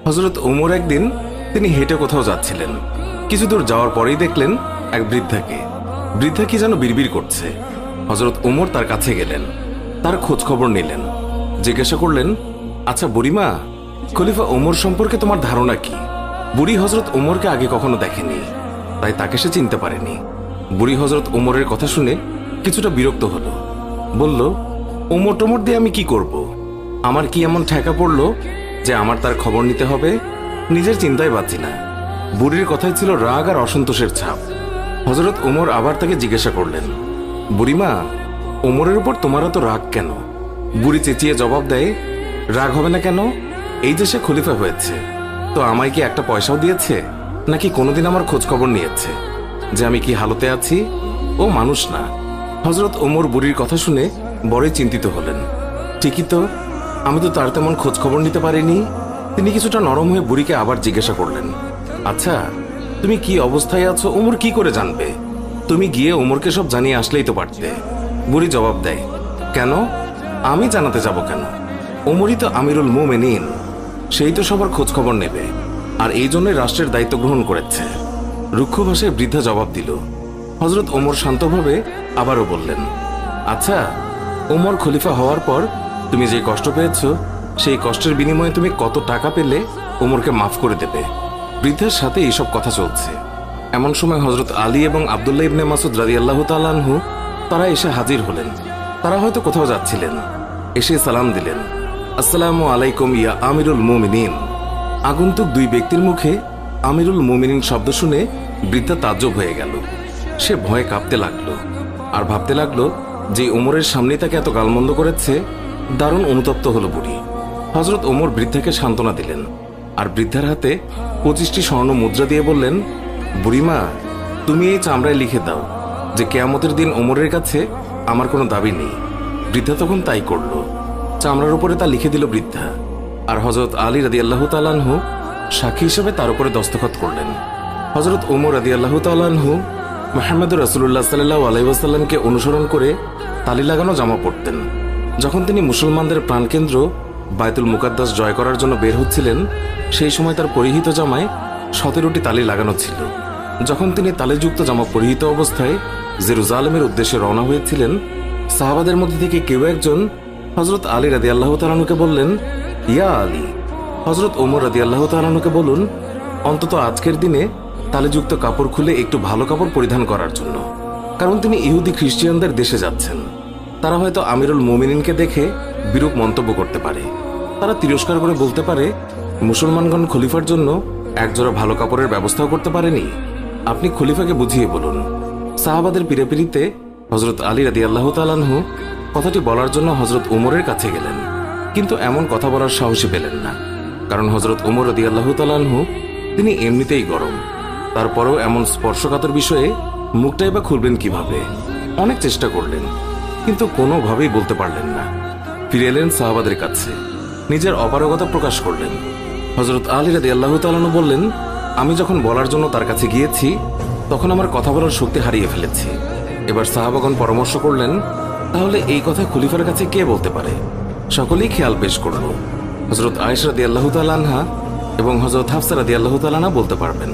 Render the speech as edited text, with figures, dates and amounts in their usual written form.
হযরত ওমর একদিন তিনি হেঁটে কোথাও যাচ্ছিলেন। কিছু দূর যাওয়ার পরেই দেখলেন এক বৃদ্ধা কি যেন বিড়বিড় করছে। হযরত ওমর তার কাছে গেলেন, তার খোঁজ খবর নিলেন, জিজ্ঞাসা করলেন, আচ্ছা বুড়িমা, খলিফা ওমর সম্পর্কে তোমার ধারণা কি? বুড়ি হযরত ওমরকে আগে কখনো দেখেনি, তাই তাকে সে চিনতে পারেনি। বুড়ি হযরত ওমরের কথা শুনে কিছুটা বিরক্ত হলো, বলল, ওমর টোমর দিয়ে আমি কি করব? আমার কি এমন ঠেকা পড়লো যে আমার তার খবর নিতে হবে? নিজের চিন্তায় বাঁচি না। বুড়ির কথায় ছিল রাগ আর অসন্তোষের ছাপ। হযরত ওমর আবার তাকে জিজ্ঞাসা করলেন, বুড়িমা, ওমরের উপর তোমার এত রাগ কেন? বুড়ি চেঁচিয়ে জবাব দেয়, রাগ হবে না কেন? এই যে সে খলিফা হয়েছে, তো আমায় কি একটা পয়সাও দিয়েছে? নাকি কোনোদিন আমার খোঁজ খবর নিয়েছে যে আমি কি হালতে আছি? ও মানুষ না। হযরত ওমর বুড়ির কথা শুনে বড়ই চিন্তিত হলেন। ঠিকই তো, আমি তো তার তেমন খোঁজ খবর নিতে পারিনি। তিনি কিছুটা নরম হয়ে বুড়িকে আবার জিজ্ঞাসা করলেন, আচ্ছা, তুমি কি অবস্থায় আছো ওমর কি করে জানবে? তুমি গিয়ে ওমরকে সব জানিয়ে আসলেই তো পারতে। বুড়ি জবাব দেয়, কেন? আমি জানাতে যাব কেন? ওমরই তো আমিরুল মুমিনিন, সেই তো সবার খোঁজ খবর নেবে, আর এই জন্যই রাষ্ট্রের দায়িত্ব গ্রহণ করেছে। রুক্ষ ভাষায় বৃদ্ধা জবাব দিল। হযরত ওমর শান্তভাবে আবারও বললেন, আচ্ছা, ওমর খলিফা হওয়ার পর তুমি যে কষ্ট পেয়েছ, সেই কষ্টের বিনিময়ে তুমি কত টাকা পেলে ওমরকে মাফ করে দেবে? বৃদ্ধার সাথে এইসব কথা চলছে। এমন সময় হযরত আলী এবং আব্দুল্লাহ ইবনে মাসউদ রাদিয়াল্লাহু তাআলা আনহু তারা এসে হাজির হলেন। তারা হয়তো কোথাও যাচ্ছিলেন। এসে সালাম দিলেন, আসসালামু আলাইকুম ইয়া আমিরুল মুমিনিন। আগন্তুক দুই ব্যক্তির মুখে আমিরুল মুমিনিন শব্দ শুনে বৃদ্ধা তাজ্জব হয়ে গেল। সে ভয়ে কাঁপতে লাগলো আর ভাবতে লাগলো যে ওমরের সামনে তাকে এত গালমন্দ করেছে। দারুণ অনুতপ্ত হলো বুড়ি। হযরত ওমর বৃদ্ধাকে সান্ত্বনা দিলেন আর বৃদ্ধার হাতে 25টি স্বর্ণ মুদ্রা দিয়ে বললেন, বুড়িমা, তুমি এই চামড়ায় লিখে দাও যে কিয়ামতের দিন ওমরের কাছে আমার কোনো দাবি নেই। বৃদ্ধা তখন তাই করল। চামড়ার উপরে তা লিখে দিল বৃদ্ধা, আর হযরত আলী রাদিয়াল্লাহু তাআলা আনহু সাক্ষী হিসেবে তার উপরে দস্তখত করলেন। হযরত ওমর রাদিয়াল্লাহু তাআলা আনহু মুহাম্মদুর রাসূলুল্লাহ সাল্লাল্লাহু আলাইহি ওয়াসাল্লামকে অনুসরণ করে তালি লাগানো জামা পরতেন। যখন তিনি মুসলমানদের প্রাণকেন্দ্র বায়তুল মুকাদ্দাস জয় করার জন্য বের হচ্ছিলেন, সেই সময় তার পরিহিত জামায় 17টি তালি লাগানো ছিল। যখন তিনি তালিযুক্ত জামা পরিহিত অবস্থায় জেরুজালেমের উদ্দেশ্যে রওনা হয়েছিলেন, সাহাবাদের মধ্যে থেকে কেউ একজন হযরত আলী রাদিয়াল্লাহু তাআলা আনহুকে বললেন, ইয়া আলী, হযরত ওমর রাদিয়াল্লাহু তাআলা আনহুকে বলুন অন্তত আজকের দিনে তালিযুক্ত কাপড় খুলে একটু ভালো কাপড় পরিধান করার জন্য, কারণ তিনি ইহুদি খ্রিস্টানদের দেশে যাচ্ছেন। তারা হয়তো আমিরুল মুমিনিনকে দেখে বিরূপ মন্তব্য করতে পারে। তারা তিরস্কার করে বলতে পারে, মুসলমানগণ খলিফার জন্য একজোড়া ভালো কাপড়ের ব্যবস্থাও করতে পারেনি। আপনি খলিফাকে বুঝিয়ে বলুন। সাহাবাদের পিড়াপিড়িতে হযরত আলী রাদিয়াল্লাহু তাআলা আনহু কথাটি বলার জন্য হযরত ওমরের কাছে গেলেন, কিন্তু এমন কথা বলার সাহসী পেলেন না, কারণ হযরত ওমর রাদিয়াল্লাহু তাআলা আনহু তিনি এমনিতেই গরম। তারপরেও এমন স্পর্শকাতর বিষয়ে মুখটাই বা খুলবেন কিভাবে? অনেক চেষ্টা করলেন, কিন্তু কোনোভাবেই বলতে পারলেন না। ফিরে এলেন সাহাবাদের কাছে, নিজের অপারগতা প্রকাশ করলেন। হযরত আলী রাদিয়াল্লাহু তাআলা আনহু বললেন, আমি যখন বলার জন্য তার কাছে গিয়েছি, তখন আমার কথা বলার শক্তি হারিয়ে ফেলেছি। এবার সাহাবাগণ পরামর্শ করলেন, তাহলে এই কথা খলিফার কাছে কে বলতে পারে? সকলেই খেয়াল পেশ করল। হযরত আয়েশা রাদিয়াল্লাহু তাআলা আনহা এবং হযরত হাফসা রাদিয়াল্লাহু তাআলা আনহা বলতে পারবেন।